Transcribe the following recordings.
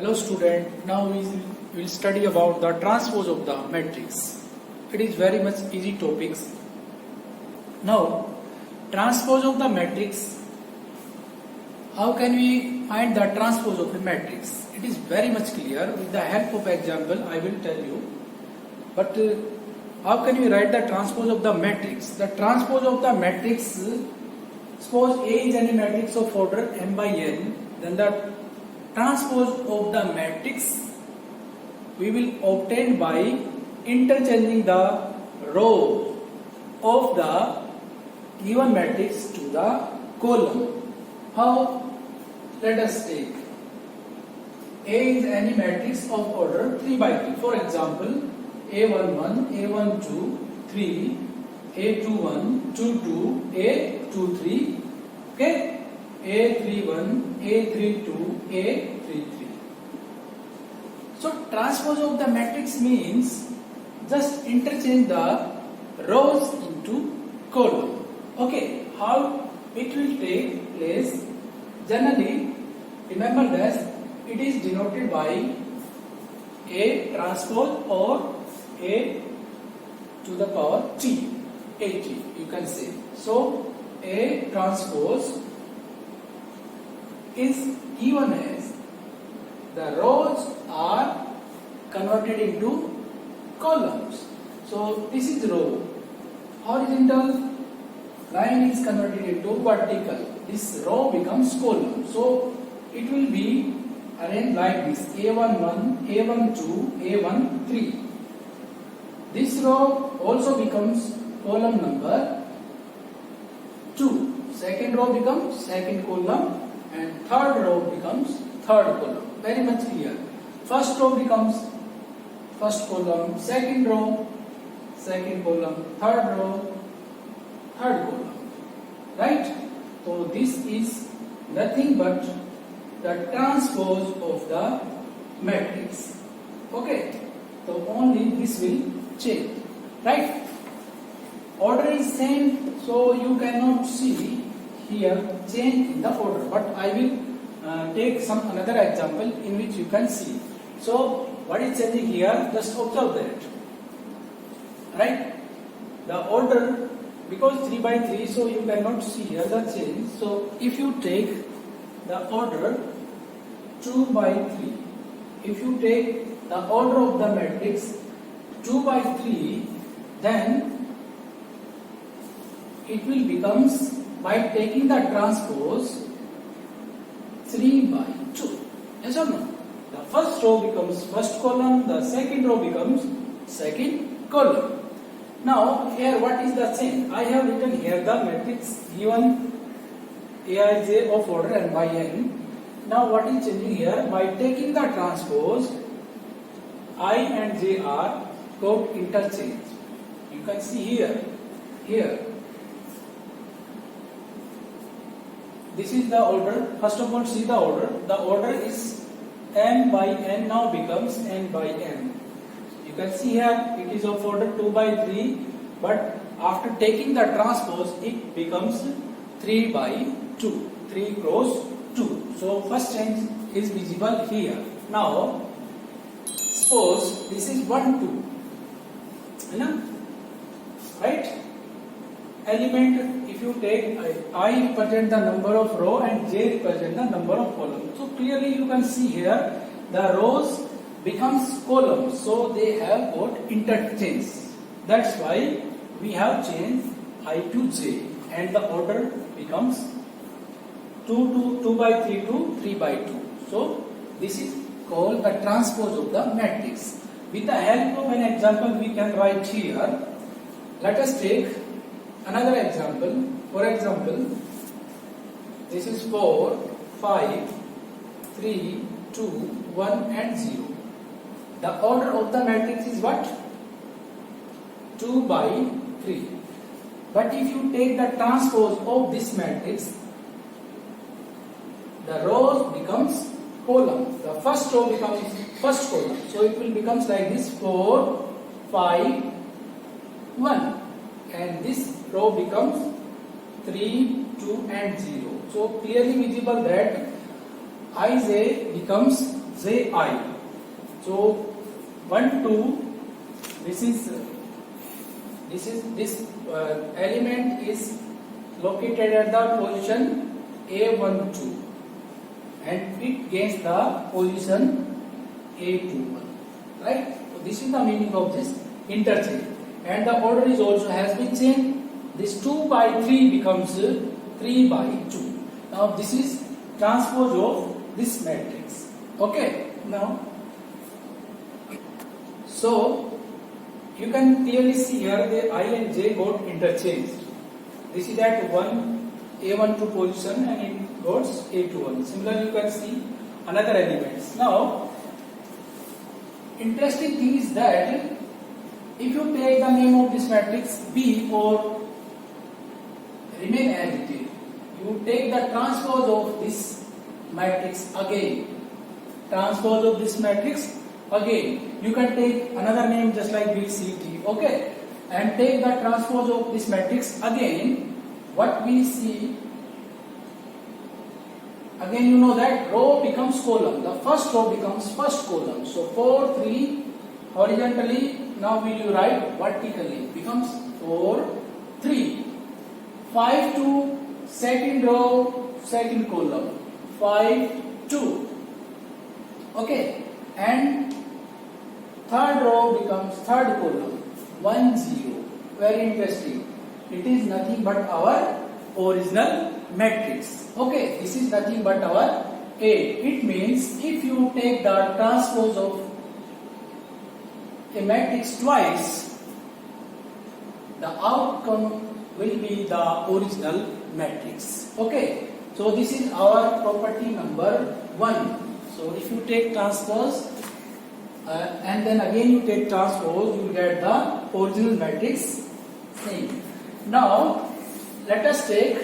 Hello student, now we will study about the transpose of the matrix. It is very much easy topics. Now, transpose of the matrix, how can we find the transpose of the matrix? It is very much clear. With the help of example, I will tell you. But how can we write the transpose of the matrix? The transpose of the matrix, suppose A is any matrix of order m by n, then the transpose of the matrix we will obtain by interchanging the row of the given matrix to the column. How? Let us take A is any matrix of order 3 by 3. For example, A11, A12, 3, A21, 22, A23. Okay? A31, A32, A33. So transpose of the matrix means just interchange the rows into column. Okay, how it will take place? Generally, remember that it is denoted by A transpose or A to the power T, AT you can say. So A transpose is given as the rows are converted into columns. So this is row. Horizontal line is converted into vertical. This row becomes column. So it will be arranged like this: A11, A12, A13. This row also becomes column number 2. Second row becomes second column. And third row becomes third column. Very much clear. First row becomes first column, second row, second column, third row, third column. Right? So this is nothing but the transpose of the matrix. Okay? So only this will change. Right? Order is same, so you cannot see here change in the order, but I will take some another example in which you can see. So what is changing here? Just observe that. Right? The order, because 3 by 3, so you cannot see here the change. So if you take the order 2 by 3, if you take the order of the matrix 2 by 3, then it will becomes, by taking the transpose, 3 by 2. Yes or no? The first row becomes first column, the second row becomes second column. Now here what is the change? I have written here the matrix given Aij of order n by n. Now what is changing here? By taking the transpose, I and j are got interchange. You can see here. This is the order. First of all, see the order. The order is m by n, now becomes n by n. You can see here it is of order 2 by 3, but after taking the transpose, it becomes 3 by 2. 3 cross 2. So first change is visible here. Now, suppose this is 1, 2. Right? Element, if you take I represent the number of row and j represent the number of columns. So clearly you can see here the rows becomes columns, so they have got interchange. That's why we have changed I to j, and the order becomes 2 by 3 to 3 by 2. So this is called the transpose of the matrix. With the help of an example we can write here. Let us take another example. For example, this is 4, 5, 3, 2, 1 and 0. The order of the matrix is what? 2 by 3. But if you take the transpose of this matrix, the rows becomes column. The first row becomes first column. So it will becomes like this: 4, 5, 1. And this row becomes 3, 2 and 0. So clearly visible that Ij becomes Ji. So 1 2, this element is located at the position A12 and it gains the position A21, right? So this is the meaning of this interchange, and the order is also has been changed. This 2 by 3 becomes 3 by 2. Now this is transpose of this matrix. Okay, now so you can clearly see here the I and J got interchanged. This is at A12 position and it goes A21. Similarly, you can see another elements. Now, interesting thing is that if you take the name of this matrix B or remain as it is, you take the transpose of this matrix again. Transpose of this matrix again. You can take another name just like B, C, D, okay? And take the transpose of this matrix again. What we see, again you know that row becomes column. The first row becomes first column. So 4, 3 horizontally. Now will you write vertically? Becomes 4, 3. 5, 2, second row, second column. 5, 2. Okay. And third row becomes third column. 1, 0. Very interesting. It is nothing but our original matrix. Okay, this is nothing but our A. It means if you take the transpose of a matrix twice, the outcome will be the original matrix. Okay, so this is our property number 1. So if you take transpose and then again you take transpose, you will get the original matrix same. Now let us take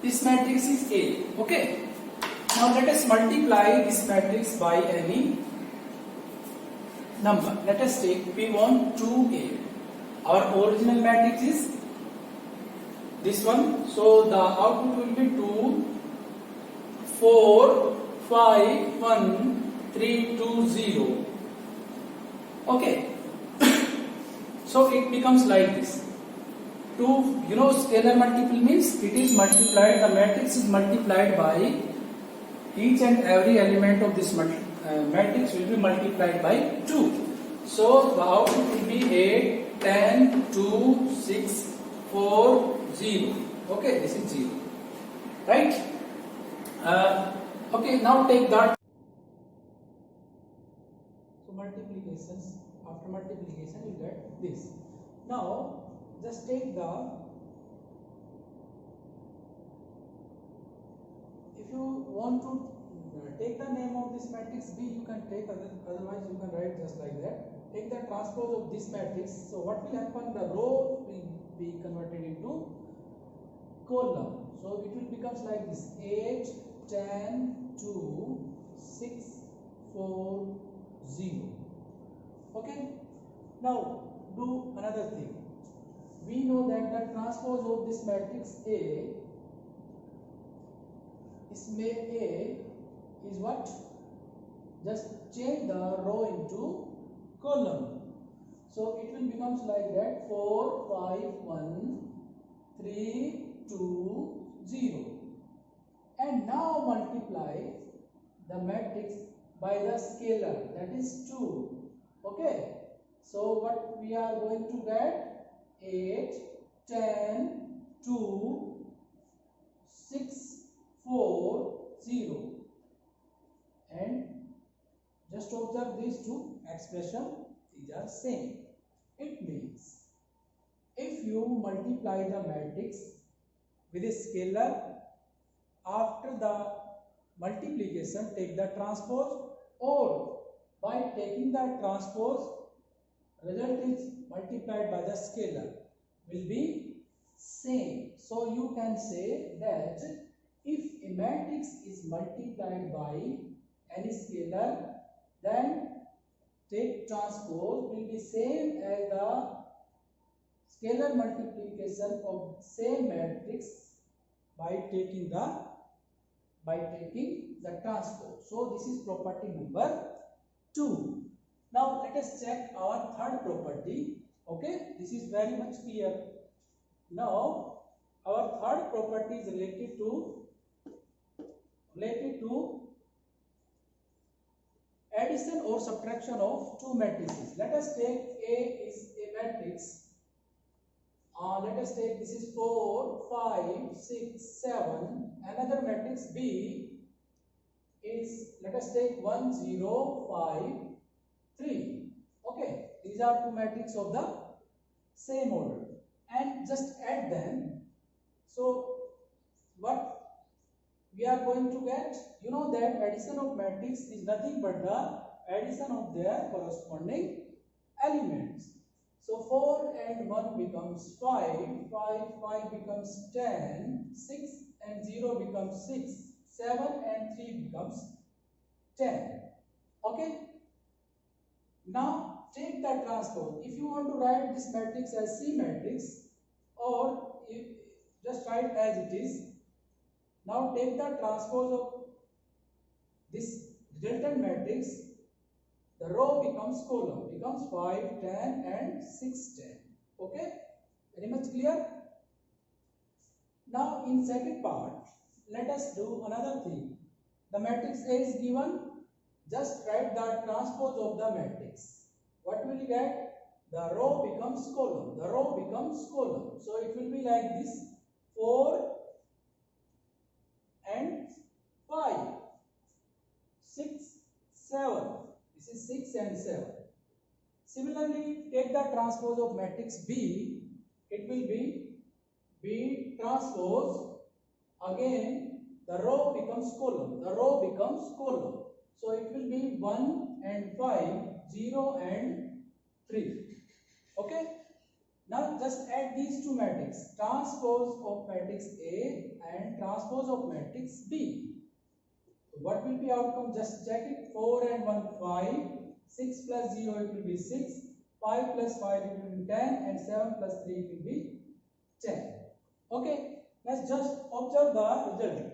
this matrix is A. Okay. Now let us multiply this matrix by any number. Let us take we want 2A. Our original matrix is this one. So the output will be 2, 4, 5, 1, 3, 2, 0. Okay. So it becomes like this. 2, you know, scalar multiple means it is multiplied, the matrix is multiplied by each and every element of this matrix will be multiplied by 2. So the output will be 8, 10, 2, 6, 4, 0. Okay, this is 0. Right? Okay, now take that. So multiplications, after multiplication you get this. Now just take the, if you want to take the name of this matrix B, you can take, otherwise you can write just like that. Take the transpose of this matrix. So what will happen? The row will be converted into column. So it will becomes like this: 8, 10, 2, 6, 4, 0. Okay. Now do another thing. We know that the transpose of this matrix A is what? Just change the row into column. So it will becomes like that: 4, 5, 1, 3, 2, 0. And now multiply the matrix by the scalar, that is 2. Okay. So what we are going to get? 8, 10, 2, 6, 4, 0. And just observe these two expressions, these are same. It means if you multiply the matrix with a scalar, after the multiplication take the transpose, or by taking the transpose, result is multiplied by the scalar will be same. So you can say that if a matrix is multiplied by any scalar, then take transpose will be same as the scalar multiplication of same matrix by taking the by taking the transpose. So this is property number 2. Now let us check our third property. Okay, this is very much clear. Now our third property is related to addition or subtraction of two matrices. Let us take A is a matrix. Let us take this is 4, 5, 6, 7. Another matrix B is, let us take 1, 0, 5, 3. Okay, these are two matrices of the same order and just add them. So what we are going to get, you know that addition of matrix is nothing but the addition of their corresponding elements. So 4 and 1 becomes 5, 5 becomes 10, 6 and 0 becomes 6, 7 and 3 becomes 10. Okay. Now take the transpose. If you want to write this matrix as C matrix, or just write as it is. Now take the transpose of this resultant matrix. The row becomes column, becomes 5, 10 and 6, 10. Okay, very much clear. Now in second part, let us do another thing. The matrix A is given, just write the transpose of the matrix. What will you get? The row becomes column, the row becomes column. So it will be like this, 4 and 5, 6, 7. This is 6 and 7. Similarly, take the transpose of matrix B. It will be B transpose. Again, the row becomes column. The row becomes column. So it will be 1 and 5, 0 and 3. Okay. Now just add these two matrices. Transpose of matrix A and transpose of matrix B. What will be outcome? Just check it. 4 and 1, 5. 6 plus 0, it will be 6. 5 plus 5, it will be 10. And 7 plus 3, it will be 10. Okay. Let's just observe the result.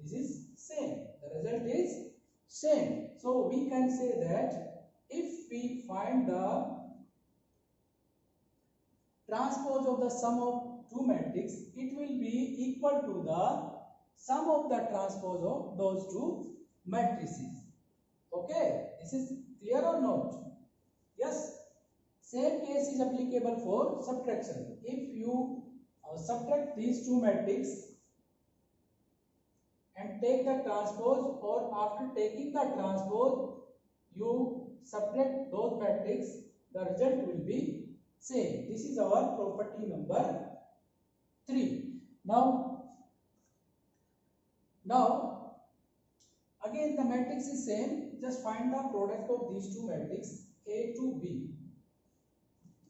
This is same. The result is same. So we can say that if we find the transpose of the sum of two matrices, it will be equal to the sum of the transpose of those two matrices. Okay, this is clear or not? Yes, same case is applicable for subtraction. If you subtract these two matrices and take the transpose, or after taking the transpose you subtract those matrices, the result will be same. This is our property number 3. Now again the matrix is same. Just find the product of these two matrices A to B.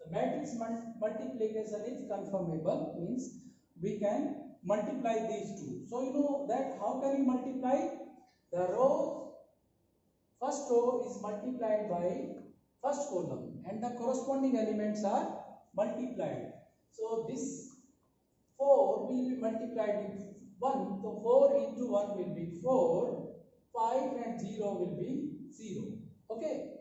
The matrix multiplication is confirmable, means we can multiply these two. So you know that how can we multiply? The row, first row is multiplied by first column and the corresponding elements are multiplied. So this 4 will be multiplied with 1. So 4 into 1 will be 4. 5 and 0 will be 0. Okay.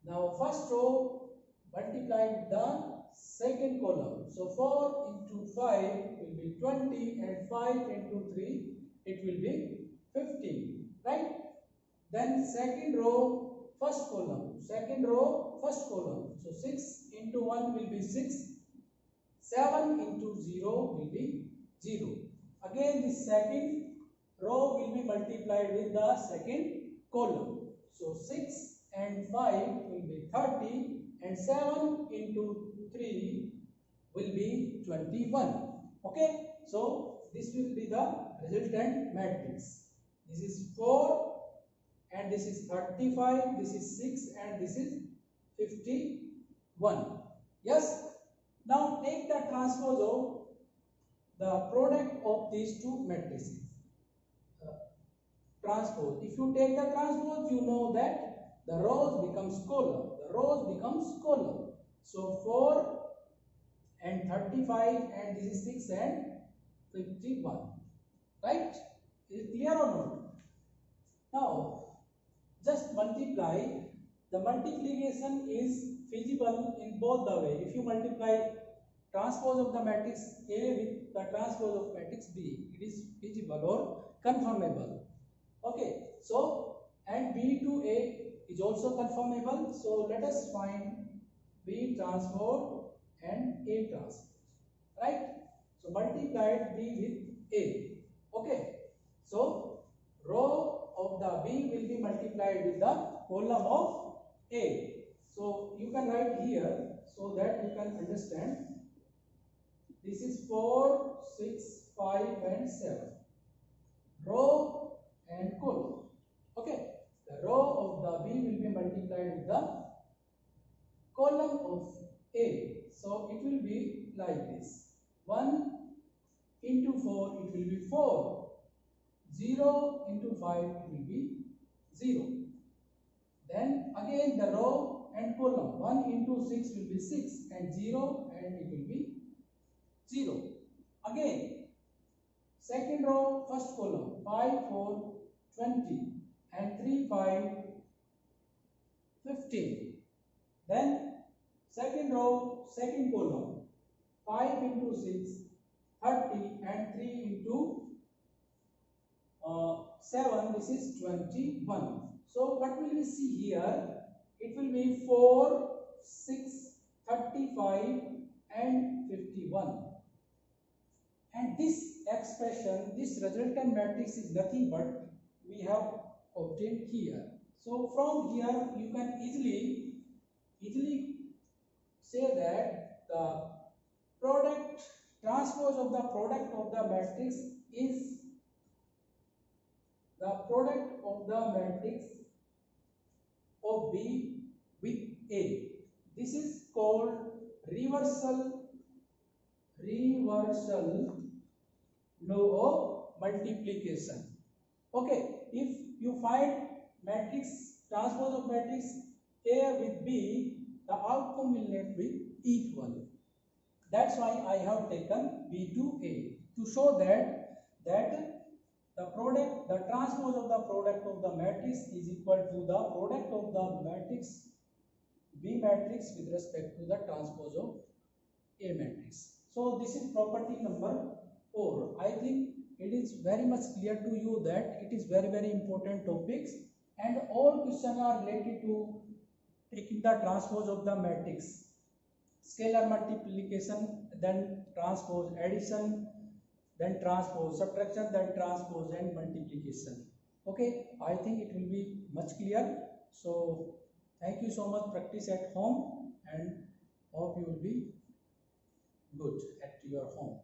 Now first row multiplied with the second column. So 4 into 5 will be 20 and 5 into 3 it will be 15. Right. Then second row first column. Second row first column. So 6 into 1 will be 6. 7 into 0 will be 0. Again the second row will be multiplied with the second column. So 6 and 5 will be 30 and 7 into 3 will be 21. Okay. So this will be the resultant matrix. This is 4 and this is 35, this is 6 and this is 51. Yes. Now take the transpose of the product of these two matrices. Transpose. If you take the transpose, you know that the rows becomes column. The rows becomes column. So 4 and 35 and this is 6 and 51. Right? Is it clear or not? Now, just multiply. The multiplication is feasible in both the way. If you multiply transpose of the matrix A with the transpose of matrix B, it is feasible or confirmable. Okay, so and B to A is also confirmable. So let us find B transpose and A transpose, right? So multiplied B with A. Okay, so row of the B will be multiplied with the column of A. So you can write here so that you can understand. This is 4, 6, 5 and 7. Row and column. Okay. The row of the B will be multiplied with the column of A. So it will be like this. 1 into 4 it will be 4. 0 into 5 it will be 0. Then again the row and column. 1 into 6 will be 6 and 0 and it will be 0. Again, second row, first column, 5, 4, 20 and 3, 5, 15. Then second row, second column, 5 into 6, 30 and 3 into 7, this is 21. So what will we see here? It will be 4, 6, 35 and 51. And this expression, this resultant matrix is nothing but we have obtained here. So from here you can easily say that the product transpose of the product of the matrix is the product of the matrix of B with A. This is called reversal law of multiplication. Okay, if you find matrix transpose of matrix A with B, the outcome will not be equal. That's why I have taken B to A to show that the product, the transpose of the product of the matrix is equal to the product of the matrix B matrix with respect to the transpose of A matrix. So this is property number 4. I think it is very much clear to you that it is very important topics, and all questions are related to taking the transpose of the matrix, scalar multiplication, then transpose, addition, then transpose, subtraction, then transpose and multiplication. Okay, I think it will be much clear. So thank you so much. Practice at home and hope you will be good at your home.